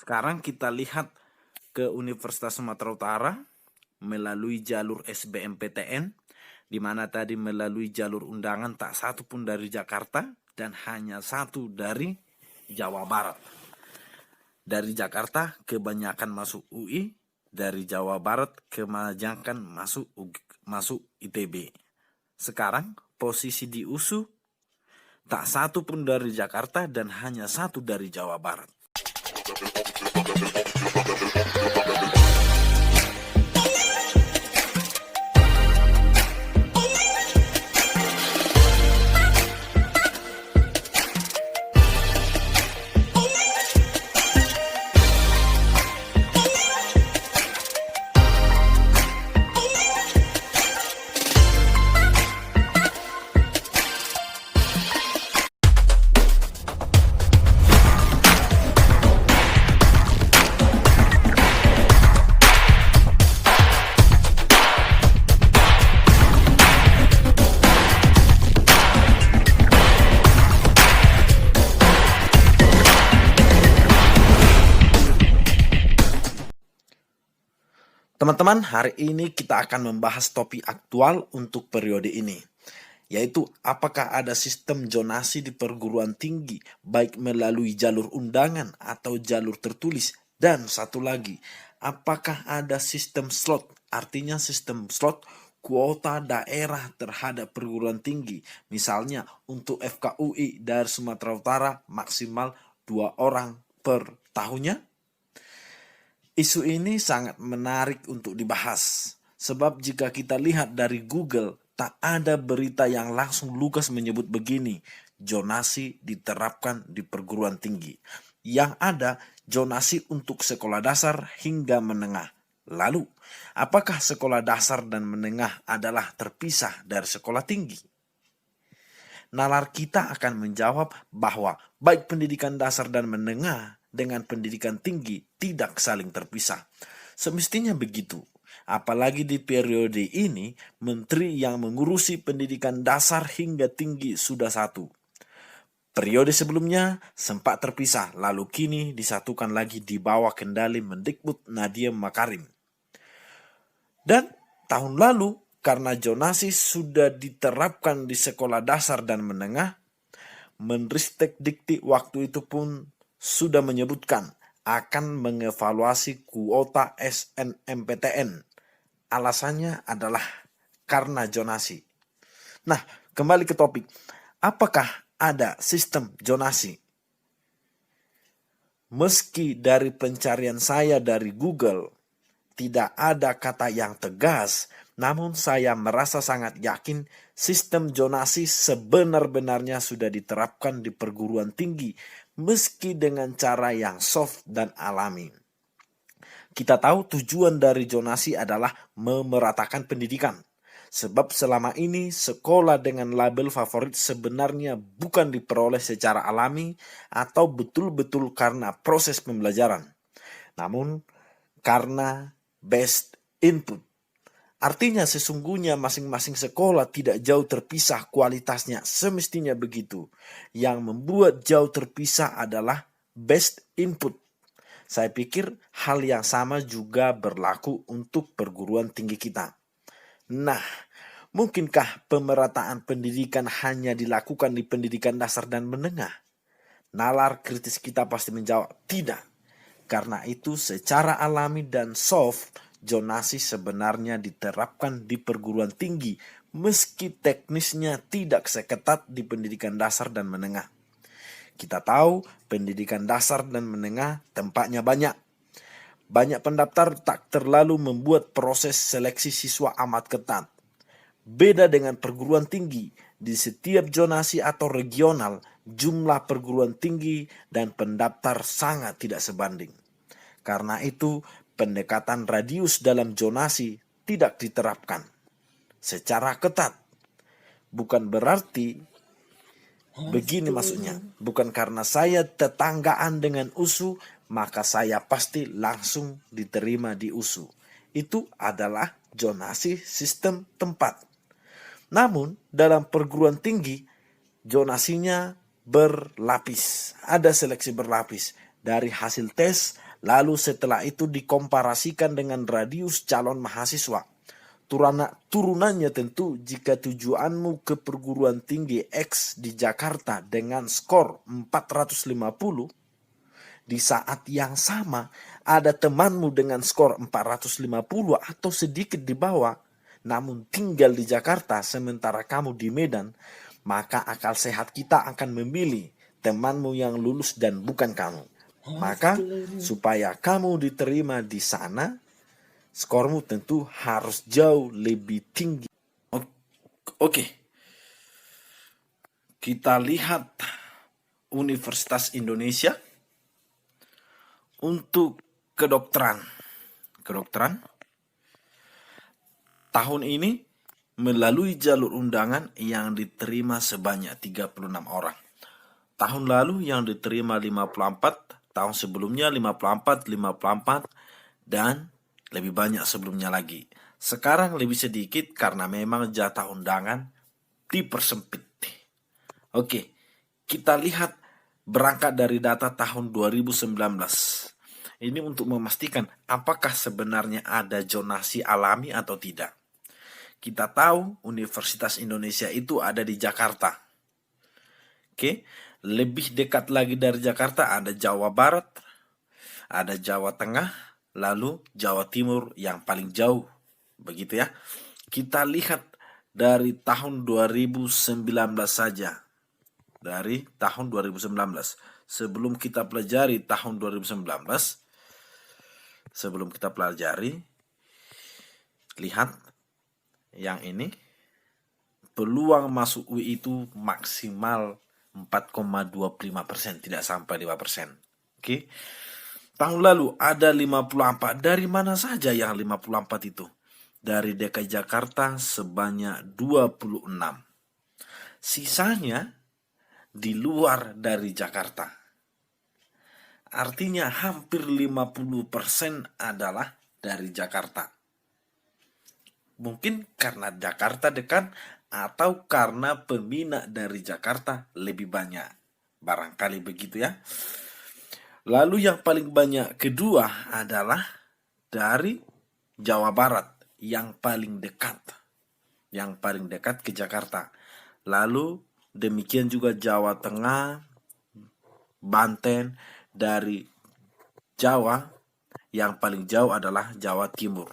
Sekarang kita lihat ke Universitas Sumatera Utara melalui jalur SBMPTN, di mana tadi melalui jalur undangan tak satu pun dari Jakarta dan hanya satu dari Jawa Barat. Dari Jakarta kebanyakan masuk UI, dari Jawa Barat kebanyakan masuk ITB. Sekarang posisi di USU tak satu pun dari Jakarta dan hanya satu dari Jawa Barat. Teman-teman, hari ini kita akan membahas topik aktual untuk periode ini, yaitu apakah ada sistem zonasi di perguruan tinggi, baik melalui jalur undangan atau jalur tertulis, dan satu lagi, apakah ada sistem slot, artinya sistem slot kuota daerah terhadap perguruan tinggi, misalnya untuk FKUI dari Sumatera Utara maksimal 2 orang per tahunnya. Isu ini sangat menarik untuk dibahas, sebab jika kita lihat dari Google, tak ada berita yang langsung lugas menyebut begini, zonasi diterapkan di perguruan tinggi. Yang ada, zonasi untuk sekolah dasar hingga menengah. Lalu, apakah sekolah dasar dan menengah adalah terpisah dari sekolah tinggi? Nalar kita akan menjawab bahwa baik pendidikan dasar dan menengah dengan pendidikan tinggi tidak saling terpisah. Semestinya begitu. Apalagi di periode ini, menteri yang mengurusi pendidikan dasar hingga tinggi sudah satu. Periode sebelumnya sempat terpisah, lalu kini disatukan lagi di bawah kendali Mendikbud Nadiem Makarim. Dan tahun lalu, karena zonasi sudah diterapkan di sekolah dasar dan menengah, Menristek Dikti waktu itu pun sudah menyebutkan akan mengevaluasi kuota SNMPTN. Alasannya adalah karena zonasi. Nah, kembali ke topik. Apakah ada sistem zonasi? Meski dari pencarian saya dari Google tidak ada kata yang tegas, namun saya merasa sangat yakin sistem zonasi sebenar-benarnya sudah diterapkan di perguruan tinggi, meski dengan cara yang soft dan alami. Kita tahu tujuan dari zonasi adalah memeratakan pendidikan. Sebab selama ini sekolah dengan label favorit sebenarnya bukan diperoleh secara alami atau betul-betul karena proses pembelajaran, namun karena best input. Artinya sesungguhnya masing-masing sekolah tidak jauh terpisah kualitasnya, semestinya begitu. Yang membuat jauh terpisah adalah best input. Saya pikir hal yang sama juga berlaku untuk perguruan tinggi kita. Nah, mungkinkah pemerataan pendidikan hanya dilakukan di pendidikan dasar dan menengah? Nalar kritis kita pasti menjawab tidak. Karena itu secara alami dan soft, zonasi sebenarnya diterapkan di perguruan tinggi meski teknisnya tidak seketat di pendidikan dasar dan menengah. Kita tahu pendidikan dasar dan menengah tempatnya banyak. Banyak pendaftar tak terlalu membuat proses seleksi siswa amat ketat. Beda dengan perguruan tinggi, di setiap zonasi atau regional, jumlah perguruan tinggi dan pendaftar sangat tidak sebanding. Karena itu, pendekatan radius dalam zonasi tidak diterapkan secara ketat. Bukan berarti begini maksudnya, bukan karena saya tetanggaan dengan USU, maka saya pasti langsung diterima di USU. Itu adalah zonasi sistem tempat. Namun, dalam perguruan tinggi, zonasinya berlapis. Ada seleksi berlapis. Dari hasil tes, Lalu setelah itu dikomparasikan dengan radius calon mahasiswa. Turunannya tentu jika tujuanmu ke perguruan tinggi X di Jakarta dengan skor 450, di saat yang sama ada temanmu dengan skor 450 atau sedikit di bawah, namun tinggal di Jakarta sementara kamu di Medan, maka akal sehat kita akan memilih temanmu yang lulus dan bukan kamu. Maka supaya kamu diterima di sana, skormu tentu harus jauh lebih tinggi. Oke. Kita lihat Universitas Indonesia untuk kedokteran. Tahun ini melalui jalur undangan yang diterima sebanyak 36 orang. Tahun lalu yang diterima 54, tahun sebelumnya 54, dan lebih banyak sebelumnya lagi. Sekarang lebih sedikit karena memang jatah undangan dipersempit. Oke, kita lihat berangkat dari data tahun 2019. Ini untuk memastikan apakah sebenarnya ada zonasi alami atau tidak. Kita tahu Universitas Indonesia itu ada di Jakarta. Oke, lebih dekat lagi dari Jakarta ada Jawa Barat, ada Jawa Tengah, lalu Jawa Timur yang paling jauh. Begitu ya. Kita lihat dari tahun 2019 saja. Dari tahun 2019. Sebelum kita pelajari tahun 2019, lihat yang ini. Peluang masuk UI itu maksimal 4,25%, tidak sampai 5%. Oke. Tahun lalu ada 54. Dari mana saja yang 54 itu? Dari DKI Jakarta sebanyak 26. Sisanya di luar dari Jakarta. Artinya hampir 50% adalah dari Jakarta. Mungkin karena Jakarta dekat atau karena peminat dari Jakarta lebih banyak. Barangkali begitu ya. Lalu yang paling banyak kedua adalah dari Jawa Barat yang paling dekat ke Jakarta. Lalu demikian juga Jawa Tengah, Banten. Dari Jawa yang paling jauh adalah Jawa Timur.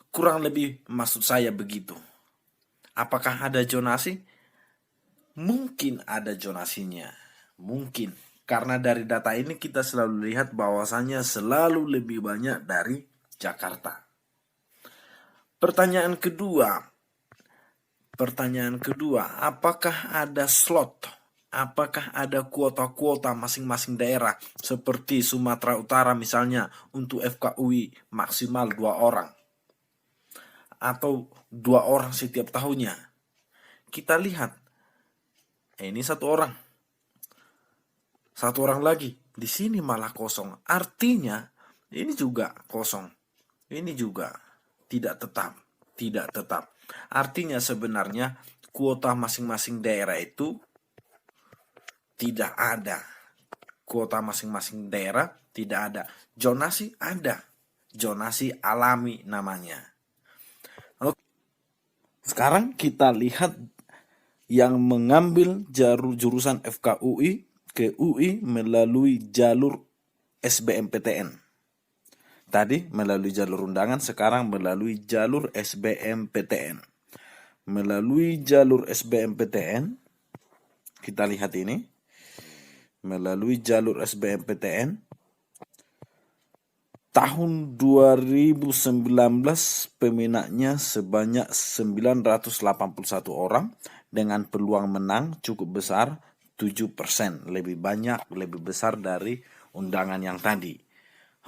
Kurang lebih maksud saya begitu. Apakah ada zonasi? Mungkin ada zonasinya. Mungkin. Karena dari data ini kita selalu lihat bahwasannya selalu lebih banyak dari Jakarta. Pertanyaan kedua, apakah ada slot? Apakah ada kuota-kuota masing-masing daerah seperti Sumatera Utara misalnya untuk FKUI maksimal 2 orang atau 2 orang setiap tahunnya? Kita lihat, ini 1 orang. 1 orang lagi, di sini malah kosong. Artinya ini juga kosong. Ini juga tidak tetap. Artinya sebenarnya kuota masing-masing daerah itu tidak ada. Kuota masing-masing daerah tidak ada. Zonasi ada. Zonasi alami namanya. Oke. Sekarang kita lihat yang mengambil jurusan FKUI ke UI melalui jalur SBMPTN. Tadi melalui jalur undangan, sekarang melalui jalur SBMPTN. Melalui jalur SBMPTN, kita lihat ini. Melalui jalur SBMPTN, tahun 2019 peminatnya sebanyak 981 orang dengan peluang menang cukup besar 7%, lebih besar dari undangan yang tadi.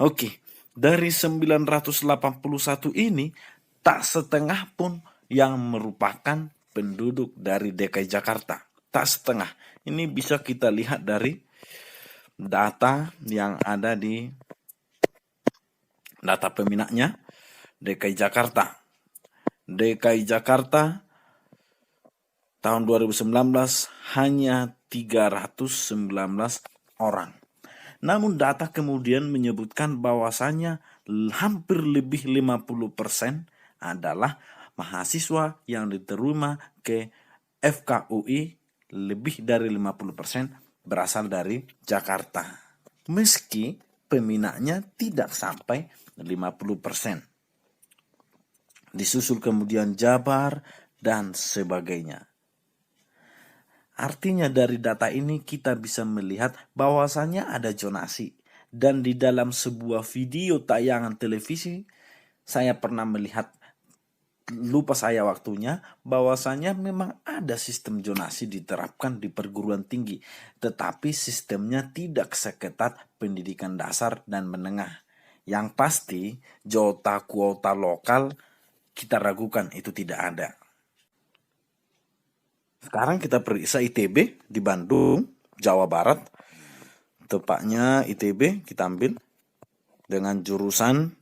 Oke, dari 981 ini tak setengah pun yang merupakan penduduk dari DKI Jakarta. Tak setengah. Ini bisa kita lihat dari data yang ada di data peminatnya DKI Jakarta. DKI Jakarta tahun 2019 hanya 319 orang. Namun data kemudian menyebutkan bahwasannya hampir lebih 50% adalah mahasiswa yang diterima ke FKUI, lebih dari 50% berasal dari Jakarta. Meski peminatnya tidak sampai 50%. Disusul kemudian Jabar dan sebagainya. Artinya dari data ini kita bisa melihat bahwasannya ada zonasi. Dan di dalam sebuah video tayangan televisi, saya pernah melihat, lupa saya waktunya, bahwasannya memang ada sistem zonasi diterapkan di perguruan tinggi. Tetapi sistemnya tidak seketat pendidikan dasar dan menengah. Yang pasti, jota kuota lokal kita ragukan itu tidak ada. Sekarang kita periksa ITB di Bandung, Jawa Barat. Tepatnya ITB kita ambil dengan jurusan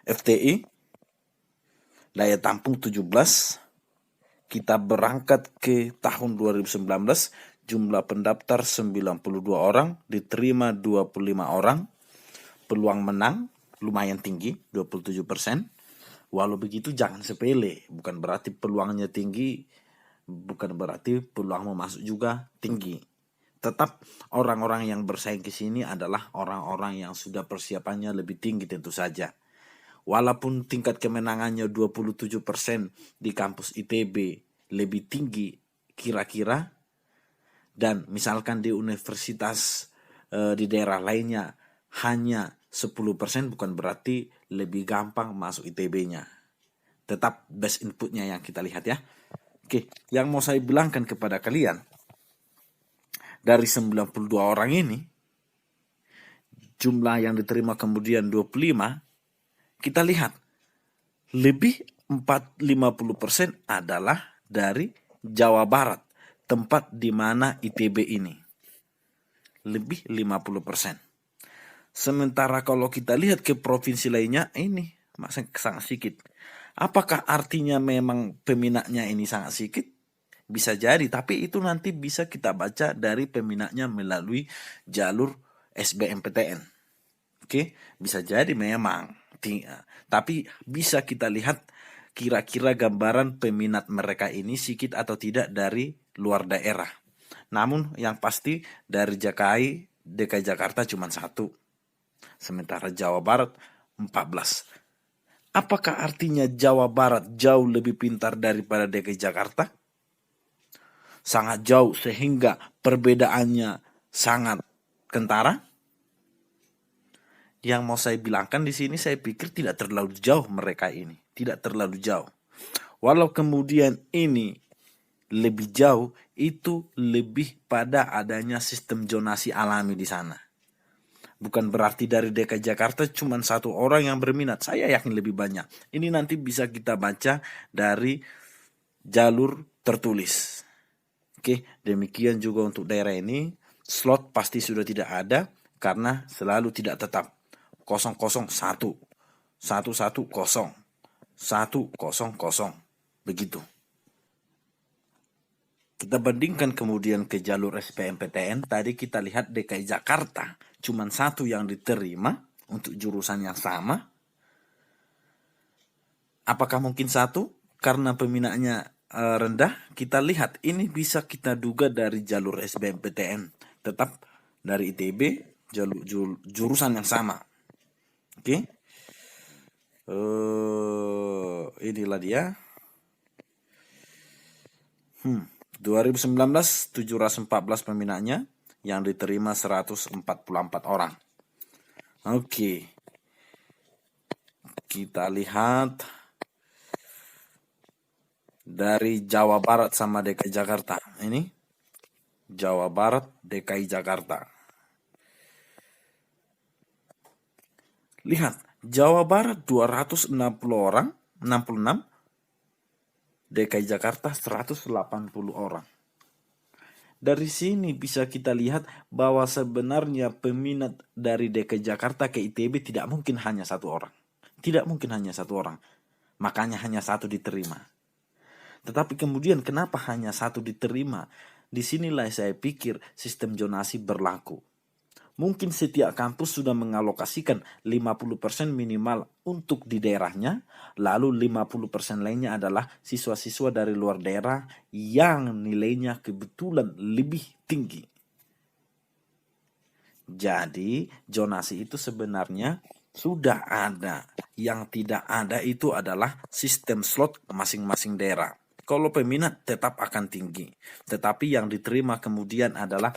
FTI, daya tampung 17. Kita berangkat ke tahun 2019, jumlah pendaftar 92 orang, diterima 25 orang. Peluang menang lumayan tinggi, 27%. Walau begitu jangan sepele, bukan berarti peluangnya tinggi, bukan berarti peluang mau masuk juga tinggi. Tetap orang-orang yang bersaing ke sini adalah orang-orang yang sudah persiapannya lebih tinggi tentu saja. Walaupun tingkat kemenangannya 27% di kampus ITB lebih tinggi kira-kira, dan misalkan di universitas di daerah lainnya hanya 10%, bukan berarti lebih gampang masuk ITB-nya. Tetap best inputnya yang kita lihat ya. Oke, yang mau saya bilangkan kepada kalian, dari 92 orang ini, jumlah yang diterima kemudian 25, kita lihat, lebih 50% adalah dari Jawa Barat, tempat di mana ITB ini. Lebih 50%. Sementara kalau kita lihat ke provinsi lainnya, ini masih sangat sedikit. Apakah artinya memang peminatnya ini sangat sedikit? Bisa jadi, tapi itu nanti bisa kita baca dari peminatnya melalui jalur SBMPTN. Oke, bisa jadi memang. Tapi bisa kita lihat kira-kira gambaran peminat mereka ini sedikit atau tidak dari luar daerah. Namun yang pasti dari DKI Jakarta cuma 1. Sementara Jawa Barat 14. Apakah artinya Jawa Barat jauh lebih pintar daripada DKI Jakarta? Sangat jauh sehingga perbedaannya sangat kentara. Yang mau saya bilangkan di sini, saya pikir tidak terlalu jauh mereka ini, tidak terlalu jauh. Walau kemudian ini lebih jauh, itu lebih pada adanya sistem zonasi alami di sana. Bukan berarti dari DKI Jakarta cuma 1 orang yang berminat. Saya yakin lebih banyak. Ini nanti bisa kita baca dari jalur tertulis. Oke, demikian juga untuk daerah ini. Slot pasti sudah tidak ada karena selalu tidak tetap. 001, 110, 100. Begitu. Kita bandingkan kemudian ke jalur SBMPTN. Tadi kita lihat DKI Jakarta cuma 1 yang diterima untuk jurusan yang sama. Apakah mungkin 1? Karena peminatnya rendah. Kita lihat ini bisa kita duga dari jalur SBMPTN. Tetap dari ITB, jurusan yang sama. Oke. Inilah dia. 2019 714 peminatnya, yang diterima 144 orang. Oke. Kita lihat dari Jawa Barat sama DKI Jakarta. Ini Jawa Barat, DKI Jakarta. Lihat, Jawa Barat 260 orang, 66. DKI Jakarta 180 orang. Dari sini bisa kita lihat bahwa sebenarnya peminat dari DKI Jakarta ke ITB tidak mungkin hanya 1 orang. Tidak mungkin hanya 1 orang. Makanya hanya 1 diterima. Tetapi kemudian kenapa hanya 1 diterima? Disinilah saya pikir sistem zonasi berlaku. Mungkin setiap kampus sudah mengalokasikan 50% minimal untuk di daerahnya, lalu 50% lainnya adalah siswa-siswa dari luar daerah yang nilainya kebetulan lebih tinggi. Jadi, zonasi itu sebenarnya sudah ada. Yang tidak ada itu adalah sistem slot masing-masing daerah. Kalau peminat tetap akan tinggi, tetapi yang diterima kemudian adalah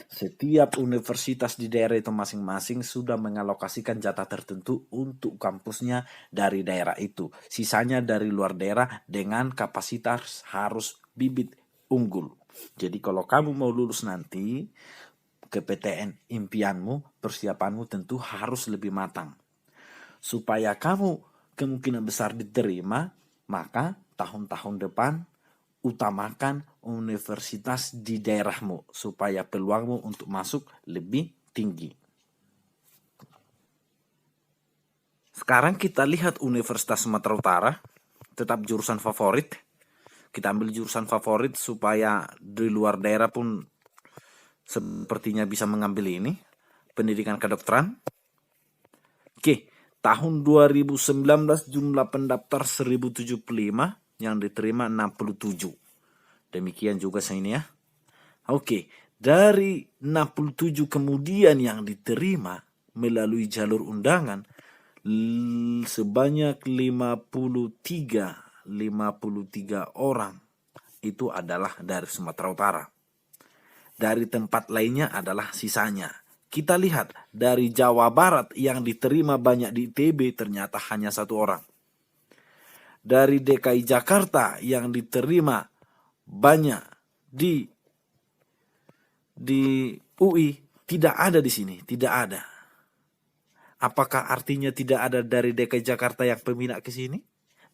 setiap universitas di daerah itu masing-masing sudah mengalokasikan jatah tertentu untuk kampusnya dari daerah itu. Sisanya dari luar daerah dengan kapasitas harus bibit unggul. Jadi kalau kamu mau lulus nanti ke PTN, impianmu, persiapanmu tentu harus lebih matang. Supaya kamu kemungkinan besar diterima, maka tahun-tahun depan utamakan universitas di daerahmu supaya peluangmu untuk masuk lebih tinggi. Sekarang kita lihat Universitas Sumatera Utara, tetap jurusan favorit. Kita ambil jurusan favorit supaya di luar daerah pun sepertinya bisa mengambil ini, pendidikan kedokteran. Oke, tahun 2019 jumlah pendaftar 1075, yang diterima 67. Demikian juga ini ya. Oke, dari 67 kemudian yang diterima melalui jalur undangan sebanyak 53 orang itu adalah dari Sumatera Utara. Dari tempat lainnya adalah sisanya. Kita lihat dari Jawa Barat yang diterima banyak di ITB ternyata hanya 1 orang. Dari DKI Jakarta yang diterima banyak di UI tidak ada di sini, tidak ada. Apakah artinya tidak ada dari DKI Jakarta yang peminat ke sini?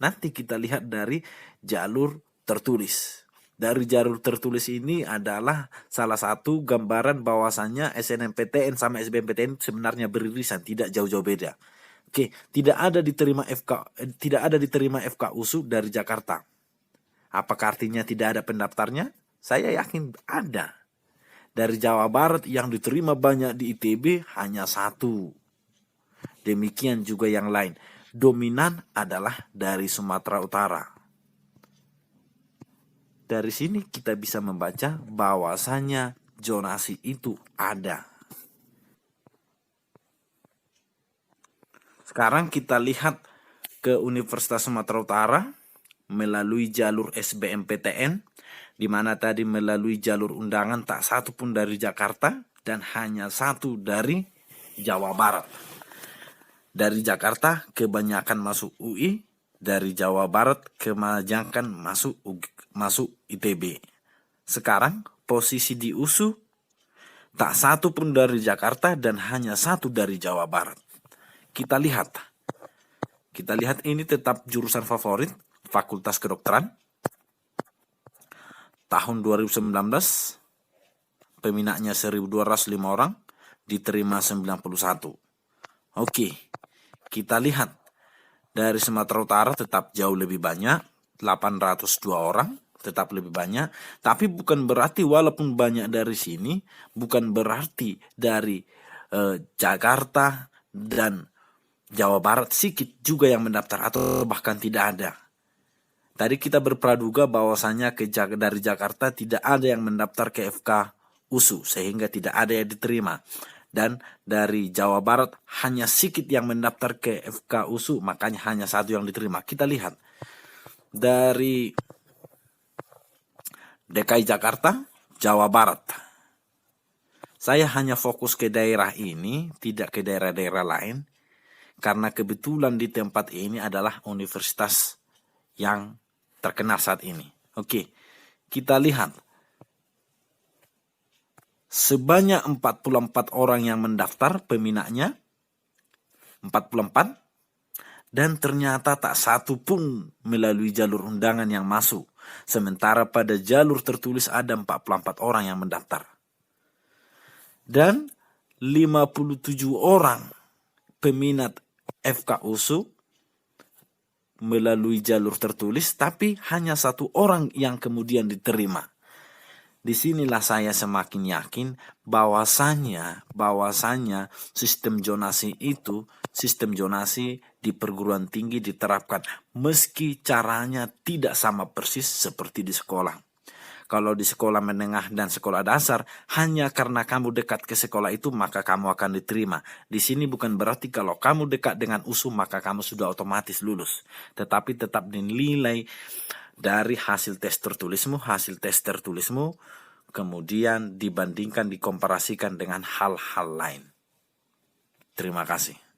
Nanti kita lihat dari jalur tertulis. Dari jalur tertulis ini adalah salah satu gambaran bahwasannya SNMPTN sama SBMPTN sebenarnya beririsan, tidak jauh-jauh beda. Oke, tidak ada diterima FK USU dari Jakarta. Apakah artinya tidak ada pendaftarnya? Saya yakin ada. Dari Jawa Barat yang diterima banyak di ITB hanya 1. Demikian juga yang lain. Dominan adalah dari Sumatera Utara. Dari sini kita bisa membaca bahwasannya zonasi itu ada. Sekarang kita lihat ke Universitas Sumatera Utara melalui jalur SBMPTN, di mana tadi melalui jalur undangan tak satu pun dari Jakarta dan hanya 1 dari Jawa Barat. Dari Jakarta kebanyakan masuk UI, dari Jawa Barat kebanyakan masuk ITB. Sekarang posisi di USU tak satu pun dari Jakarta dan hanya 1 dari Jawa Barat. Kita lihat ini tetap jurusan favorit, Fakultas Kedokteran. Tahun 2019 peminatnya 1.205 orang, diterima 91. Oke, kita lihat dari Sumatera Utara tetap jauh lebih banyak, 802 orang, tetap lebih banyak. Tapi bukan berarti walaupun banyak dari sini, bukan berarti dari Jakarta dan Jawa Barat sedikit juga yang mendaftar atau bahkan tidak ada. Tadi kita berpraduga bahwasannya dari Jakarta tidak ada yang mendaftar ke FK USU sehingga tidak ada yang diterima. Dan dari Jawa Barat hanya sedikit yang mendaftar ke FK USU, makanya hanya 1 yang diterima. Kita lihat dari DKI Jakarta, Jawa Barat. Saya hanya fokus ke daerah ini, tidak ke daerah-daerah lain. Karena kebetulan di tempat ini adalah universitas yang terkenal saat ini. Oke, kita lihat. Sebanyak 44 orang yang mendaftar peminatnya. 44. Dan ternyata tak satu pun melalui jalur undangan yang masuk. Sementara pada jalur tertulis ada 44 orang yang mendaftar. Dan 57 orang peminat FK USU melalui jalur tertulis, tapi hanya 1 orang yang kemudian diterima. Disinilah saya semakin yakin bahwasannya sistem zonasi di perguruan tinggi diterapkan meski caranya tidak sama persis seperti di sekolah. Kalau di sekolah menengah dan sekolah dasar, hanya karena kamu dekat ke sekolah itu maka kamu akan diterima. Di sini bukan berarti kalau kamu dekat dengan USU maka kamu sudah otomatis lulus. Tetapi tetap dinilai dari hasil tes tertulismu, kemudian dibandingkan, dikomparasikan dengan hal-hal lain. Terima kasih.